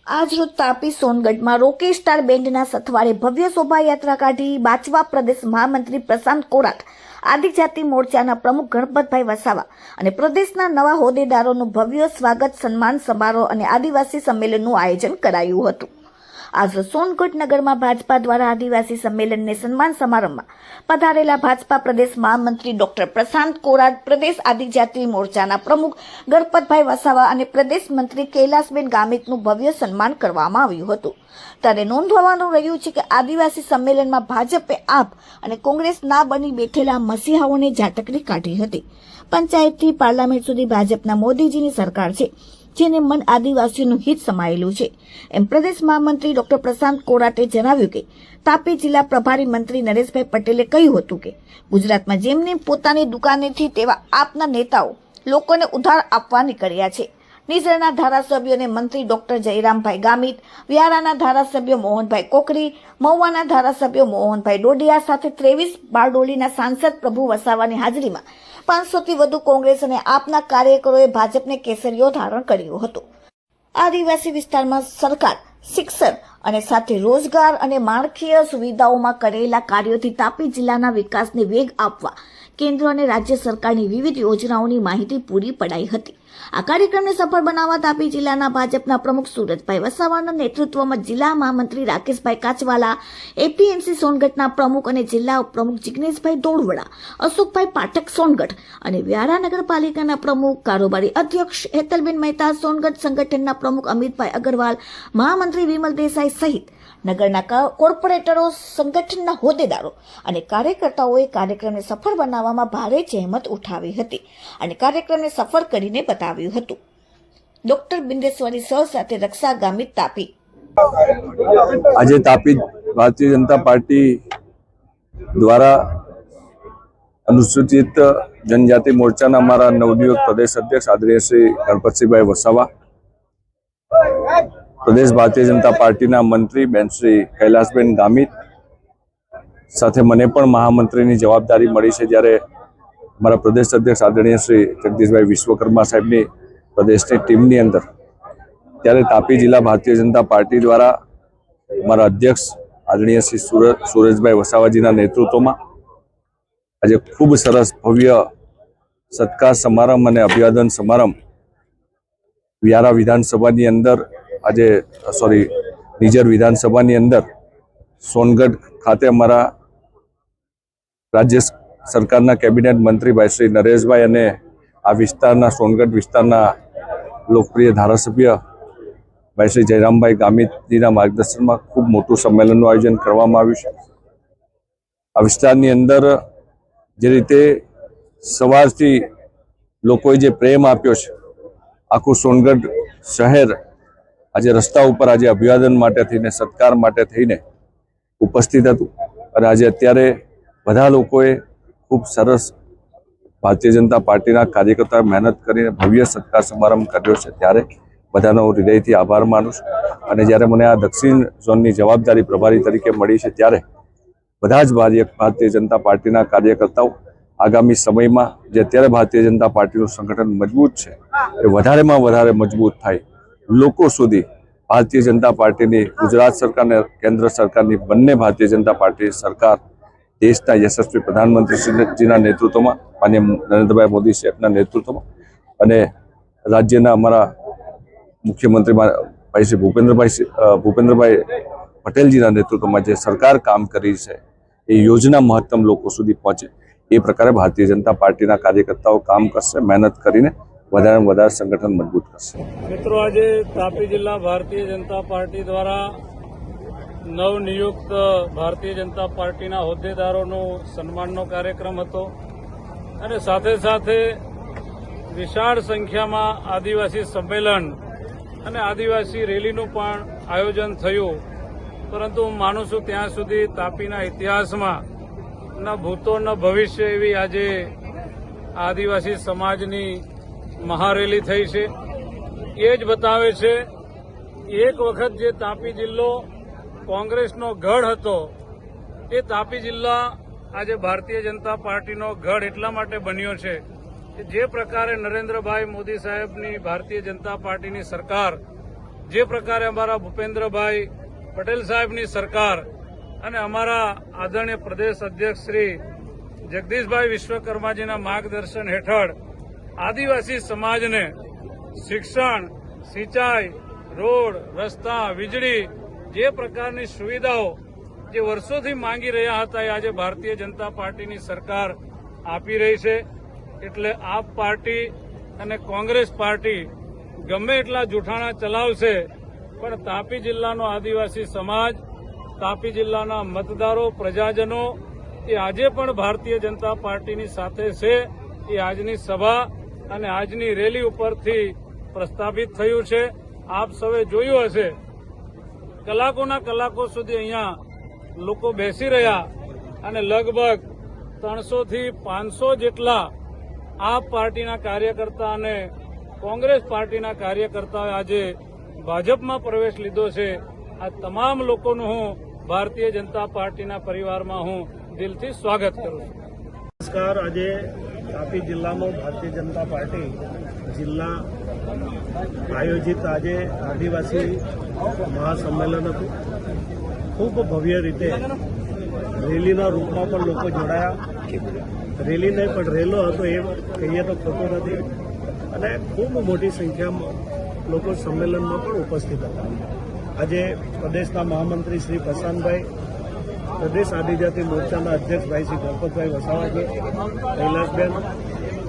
આજરોજ તાપી સોનગઢમાં રોકી સ્ટાર બેન્ડના સથવારે ભવ્ય શોભાયાત્રા કાઢી બાચવા પ્રદેશ મહામંત્રી પ્રશાંત કોરાટ, આદિજાતિ મોરચાના પ્રમુખ ગણપતભાઈ વસાવા અને પ્રદેશના નવા હોદ્દેદારોનું ભવ્ય સ્વાગત સન્માન સમારોહ અને આદિવાસી સંમેલનનું આયોજન કરાયું હતું. આજરોજ સોનગઢ નગરમાં ભાજપા દ્વારા આદિવાસી સંમેલનને સન્માન સમારંભમાં પધારેલા ભાજપા પ્રદેશ મહામંત્રી ડોક્ટર પ્રશાંત કોરાટ, પ્રદેશ આદિજાતિ મોરચાના પ્રમુખ ગણપતભાઈ વસાવા અને પ્રદેશ મંત્રી કૈલાસબેન ગામિતનું ભવ્ય સન્માન કરવામાં આવ્યું હતું. ત્યારે નોંધવાનું રહ્યું છે કે આદિવાસી સંમેલનમાં ભાજપે આપ અને કોંગ્રેસ ના બની બેઠેલા મસીહાઓને ઝાટકડી કાઢી હતી. પંચાયતથી પાર્લામેન્ટ સુધી ભાજપના મોદીજીની સરકાર છે, જેને મન આદિવાસીઓનું હિત સમાયેલું છે, એમ પ્રદેશ મહામંત્રી ડોક્ટર પ્રશાંત કોરાટે જણાવ્યું કે તાપી જિલ્લા પ્રભારી મંત્રી નરેશભાઈ પટેલે કહ્યું હતું કે ગુજરાતમાં જેમની પોતાની દુકાનેથી તેવા આપના નેતાઓ લોકોને ઉધાર આપવા નીકળ્યા છે. નિઝરના ધારાસભ્યો અને મંત્રી ડોક્ટર જયરામભાઈ ગામિત, વ્યારાના ધારાસભ્ય મોહનભાઈ કોકરી, મહુવાના ધારાસભ્ય મોહનભાઈ ડોડિયા સાથે 23 બારડોલીના સાંસદ પ્રભુ વસાવાની હાજરીમાં 500થી વધુ કોંગ્રેસ અને આપના કાર્યકરોએ ભાજપને કેસરીઓ ધારણ કર્યો હતો. આદિવાસી વિસ્તારમાં સરકાર શિક્ષણ અને સાથે રોજગાર અને માળખાકીય સુવિધાઓમાં કરેલા કાર્યોથી તાપી જિલ્લાના વિકાસને વેગ આપવા કેન્દ્ર અને રાજ્ય સરકારની વિવિધ યોજનાઓની માહિતી પૂરી પડાઈ હતી. આ કાર્યક્રમને સફળ બનાવવા તાપી જિલ્લાના ભાજપના પ્રમુખ સુરજભાઈ વસાવાના નેતૃત્વમાં જિલ્લા મહામંત્રી રાકેશભાઈ કાચવાલા, એપીએમસી સોનગઢના પ્રમુખ અને જિલ્લા ઉપપ્રમુખ જિગ્નેશભાઈ દોડવડા, અશોકભાઈ પાઠક સોનગઢ અને વ્યારા નગરપાલિકાના પ્રમુખ કારોબારી અધ્યક્ષ હેતલબેન મહેતા, સોનગઢ સંગઠનના પ્રમુખ અમિતભાઈ અગ્રવાલ, મહામંત્રી વિમલ દેસાઈ સહિત નગરના કોર્પોરેટરો, સંગઠનના હોદ્દેદારો અને કાર્યકર્તાઓએ કાર્યક્રમને સફળ બનાવવામાં ભારે જહેમત ઉઠાવી હતી અને કાર્યક્રમને સફળ કરીને બતાવ્યું હતું. ડોક્ટર બિંદેશ્વરી સહ સાથે રક્ષા ગામિત, તાપી. આજે તાપી ભારતીય જનતા પાર્ટી દ્વારા અનુસૂચિત જનજાતિ મોરચાના અમારા નવનિયુક્ત પ્રદેશ અધ્યક્ષ આદરણીય શ્રી ગણપતસિંહભાઈ વસાવા, પ્રદેશ ભારતીય જનતા પાર્ટીના મંત્રી બેન શ્રી કૈલાસબેન ગામિત સાથે મને પણ મહામંત્રીની જવાબદારી મળી છે. જ્યારે અમારા પ્રદેશ અધ્યક્ષ આદરણીય શ્રી જગદીશભાઈ વિશ્વકર્મા સાહેબની પ્રદેશની ટીમની અંદર, ત્યારે તાપી જિલ્લા ભારતીય જનતા પાર્ટી દ્વારા અમારા અધ્યક્ષ આદરણીય શ્રી સુરજભાઈ વસાવાજીના નેતૃત્વમાં આજે ખૂબ સરસ ભવ્ય સત્કાર સમારંભ અને અભિવાદન સમારંભ વ્યારા વિધાનસભાની અંદર નિઝર વિધાનસભાની અંદર સોનગઢ ખાતે અમારા રાજ્ય સરકારના કેબિનેટ મંત્રી ભાઈ શ્રી નરેશભાઈ અને આ વિસ્તારના સોનગઢ વિસ્તારના લોકપ્રિય ધારાસભ્ય ભાઈ શ્રી જયરામભાઈ ગામિતજીના માર્ગદર્શનમાં ખૂબ મોટું સંમેલનનું આયોજન કરવામાં આવ્યું છે. આ વિસ્તારની અંદર જે રીતે સવારથી લોકોએ જે પ્રેમ આપ્યો છે, આખું સોનગઢ શહેર આજે રસ્તા ઉપર આજે અભિવાદન માટે થઈને, સત્કાર માટે થઈને ઉપસ્થિત હતું અને આજે અત્યારે બધા લોકોએ ખૂબ સરસ ભારતીય જનતા પાર્ટીના કાર્યકર્તાઓએ મહેનત કરીને ભવ્ય સત્કાર સમારંભ કર્યો છે. ત્યારે બધાનો હૃદયથી આભાર માનું છું. અને જ્યારે મને આ દક્ષિણ ઝોનની જવાબદારી પ્રભારી તરીકે મળી છે, ત્યારે બધા જ ભારતીય જનતા પાર્ટીના કાર્યકર્તાઓ આગામી સમયમાં જે અત્યારે ભારતીય જનતા પાર્ટીનું સંગઠન મજબૂત છે એ વધારેમાં વધારે મજબૂત થાય, લોકો સુધી ભારતીય જનતા પાર્ટીની ગુજરાત સરકાર અને કેન્દ્ર સરકારની બંને ભારતીય જનતા પાર્ટી સરકાર દેશના યશસ્વી પ્રધાનમંત્રીજીના નેતૃત્વમાં, માનનીય નરેન્દ્રભાઈ મોદી સાહેબના નેતૃત્વમાં અને રાજ્યના અમારા મુખ્યમંત્રી ભાઈ શ્રી ભૂપેન્દ્રભાઈ પટેલજીના નેતૃત્વમાં જે સરકાર કામ કરી છે એ યોજના મહત્તમ લોકો સુધી પહોંચે એ પ્રકારે ભારતીય જનતા પાર્ટીના કાર્યકર્તાઓ કામ કરશે, મહેનત કરીને વધારે વધારે સંગઠન મજબૂત કરશે. મિત્રો, આજે તાપી જિલ્લા ભારતીય જનતા પાર્ટી દ્વારા નવનિયુક્ત ભારતીય જનતા પાર્ટીના હોદ્દેદારોનો સન્માનનો કાર્યક્રમ હતો અને સાથે સાથે વિશાળ સંખ્યામાં આદિવાસી સંમેલન અને આદિવાસી રેલીનું પણ આયોજન થયું. પરંતુ હું માનું છું ત્યાં સુધી તાપીના ઇતિહાસમાં ન ભૂતો ન ભવિષ્ય એવી આજે આદિવાસી સમાજની મહારેલી થઈ છે. એ જ બતાવે છે એક વખત જે તાપી જિલ્લો કોંગ્રેસનો ગઢ હતો, એ તાપી જિલ્લા આજે ભારતીય જનતા પાર્ટીનો ગઢ એટલા માટે બન્યો છે કે જે પ્રકારે નરેન્દ્રભાઈ મોદી સાહેબની ભારતીય જનતા પાર્ટીની સરકાર જે પ્રકારે અમારા ભૂપેન્દ્રભાઈ પટેલ સાહેબની સરકાર અને અમારા આદરણીય પ્રદેશ અધ્યક્ષ શ્રી જગદીશભાઈ વિશ્વકર્માજીના માર્ગદર્શન હેઠળ આદિવાસી સમાજને શિક્ષણ, સિંચાઈ, રોડ, રસ્તા, વીજળી જે પ્રકારની સુવિધાઓ જે વર્ષોથી માંગી રહ્યા હતા એ આજે ભારતીય જનતા પાર્ટીની સરકાર આપી રહી છે. એટલે આપ પાર્ટી અને કોંગ્રેસ પાર્ટી ગમે એટલા જૂઠાણા ચલાવશે, પણ તાપી જિલ્લાનો આદિવાસી સમાજ, તાપી જિલ્લાના મતદારો, પ્રજાજનો એ આજે પણ ભારતીય જનતા પાર્ટીની સાથે છે. એ આજની સભા અને આજની રેલી ઉપરથી પ્રસ્થાપિત થયું છે. આપ સૌએ જોયું હશે, કલાકોના કલાકો સુધી અહીંયા લોકો બેસી રહ્યા અને લગભગ 300 થી 500 જેટલા આપ પાર્ટીના કાર્યકર્તા અને કોંગ્રેસ પાર્ટીના કાર્યકર્તાઓએ આજે ભાજપમાં પ્રવેશ લીધો છે. આ તમામ લોકોનું હું ભારતીય જનતા પાર્ટીના પરિવારમાં હું દિલથી સ્વાગત કરું છું. નમસ્કાર. આજે તાપી જિલ્લાનો ભારતીય જનતા પાર્ટી જિલ્લા આયોજિત આજે આદિવાસી મહાસંમેલન હતું. ખૂબ ભવ્ય રીતે રેલીના રૂપમાં પણ લોકો જોડાયા. રેલી નહીં પણ રેલો હતો એ કહીએ તો ખોટું નથી. અને ખૂબ મોટી સંખ્યામાં લોકો સંમેલનમાં પણ ઉપસ્થિત હતા. આજે પ્રદેશના મહામંત્રી શ્રી પ્રશાંતભાઈ, પ્રદેશ આદિજાતિ મોરચાના અધ્યક્ષભાઈ શ્રી ગણપતભાઈ વસાવાજી, કૈલાસબેન,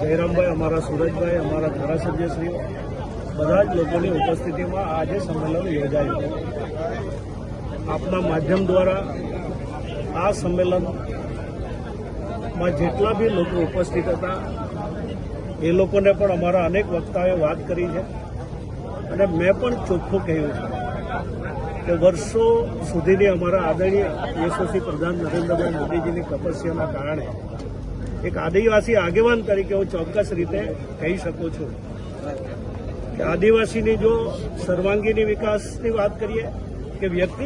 જયરામભાઈ, અમારા સુરજભાઈ, અમારા ધારાસભ્યશ્રીઓ બધા જ લોકોની ઉપસ્થિતિમાં આજે સંમેલન યોજાયું. આપના માધ્યમ દ્વારા આ સંમેલનમાં જેટલા બી લોકો ઉપસ્થિત હતા એ લોકોને પણ અમારા અનેક વક્તાઓએ વાત કરી છે. અને મેં પણ ચોખ્ખું કહ્યું છે કે વર્ષો સુધીની અમારા આદરણીય યશસ્વી પ્રધાન નરેન્દ્રભાઈ મોદીજીની તપસ્યાના કારણે એક આદિવાસી આગેવાન તરીકે હું ચોક્કસ રીતે કહી શકું છું કે આદિવાસીની જો સર્વાંગીની વિકાસની વાત કરીએ કે વ્યક્તિ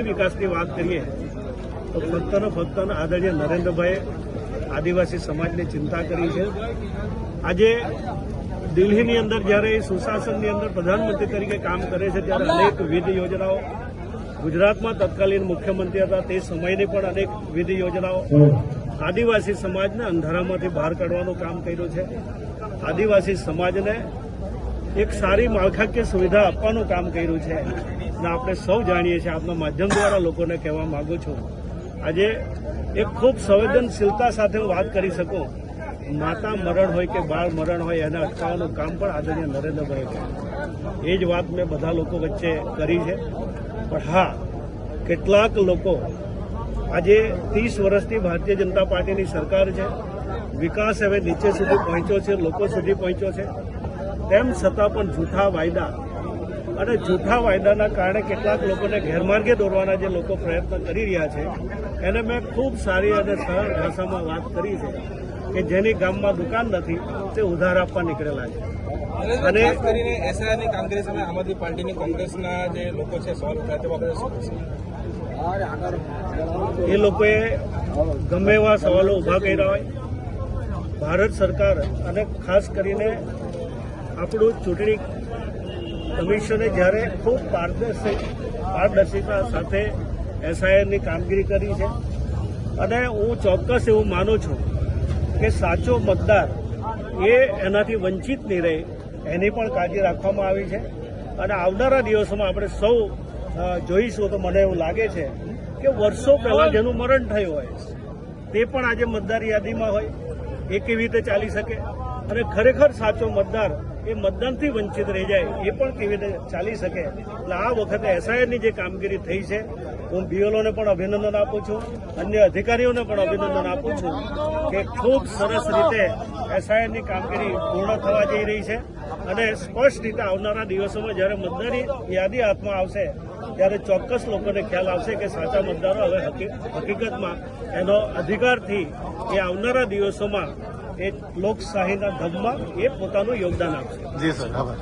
વિકાસની વાત કરીએ તો ફક્ત ને ફક્ત આદરણીય નરેન્દ્રભાઈએ આદિવાસી સમાજની ચિંતા કરી છે. આજે દિલ્હીની અંદર જ્યારે સુશાસનની અંદર પ્રધાનમંત્રી તરીકે કામ કરે છે ત્યારે અનેકવિધ યોજનાઓ, ગુજરાતમાં તત્કાલીન મુખ્યમંત્રી હતા તે સમયની પણ અનેકવિધ યોજનાઓ આદિવાસી સમાજને અંધારામાંથી બહાર કાઢવાનું કામ કર્યું છે. આદિવાસી સમાજને એક સારી માળખાકીય સુવિધા આપવાનું કામ કર્યું છે. અને આપણે સૌ જાણીએ છીએ, આપના માધ્યમ દ્વારા લોકોને કહેવા માંગુ છું, આજે એક ખૂબ સંવેદનશીલતા સાથે હું વાત કરી શકું. માતા મરણ હોય કે બાળ મરણ હોય એને અટકાવવાનું કામ પણ આદરણીય નરેન્દ્રભાઈ કર્યું. એ જ વાત મેં બધા લોકો વચ્ચે કરી છે. પણ હા, કેટલાક લોકો આજે 30 વર્ષથી ભારતીય જનતા પાર્ટીની સરકાર છે, વિકાસ હવે નીચે સુધી પહોંચ્યો છે, લોકો સુધી પહોંચ્યો છે, તેમ છતાં પણ જૂઠા વાયદા અને જૂઠા વાયદાના કારણે કેટલાક લોકોને ગેરમાર્ગે દોરવાના જે લોકો પ્રયત્ન કરી રહ્યા છે એને મેં ખૂબ સારી અને સરળ ભાષામાં વાત કરી છે કે જેની ગામમાં દુકાન નથી તે ઉધાર આપવા નીકળેલા છે. અને ખાસ કરીને એસઆઈઆરની કામગીરી સામે આમ આદમી પાર્ટીની કોંગ્રેસના જે લોકો છે સવાલ ઉઠાવે તે બાબતે શું કહેશો? એ લોકોએ ગમે એવા સવાલો ઊભા કર્યા હોય. ભારત સરકાર અને ખાસ કરીને આપણું ચૂંટણી કમિશને જ્યારે ખૂબ પારદર્શિતા સાથે એસઆઈઆરની કામગીરી કરી છે અને હું ચોક્કસ એવું માનું છું કે સાચો મતદાર એ એનાથી વંચિત નહીં રહે એની પણ કાળજી રાખવામાં આવી છે. અને આવનારા દિવસોમાં આપણે સૌ જોઈશું તો મને એવું લાગે છે કે વર્ષો પહેલાં જેનું મરણ થયું હોય તે પણ આજે મતદાર યાદીમાં હોય એ કેવી રીતે ચાલી શકે? અને ખરેખર સાચો મતદાર એ મતદાનથી વંચિત રહી જાય એ પણ કેવી રીતે ચાલી શકે? એટલે આ વખતે એસઆઈઆરની જે કામગીરી થઈ છે હું બીએલઓને પણ અભિનંદન આપું છું, અન્ય અધિકારીઓને પણ અભિનંદન આપું છું કે ખૂબ સરસ રીતે એસઆઈઆરની કામગીરી પૂર્ણ થવા જઈ રહી છે. અને સ્પષ્ટ રીતે આવનારા દિવસોમાં જ્યારે મતદારી યાદી હાથમાં આવશે ત્યારે ચોક્કસ લોકોને ખ્યાલ આવશે કે સાચા મતદારો હવે હકીકતમાં એનો અધિકારથી એ આવનારા દિવસોમાં એ લોકશાહીના ધબમાં એ પોતાનું યોગદાન આપશે. જી સર, આભાર.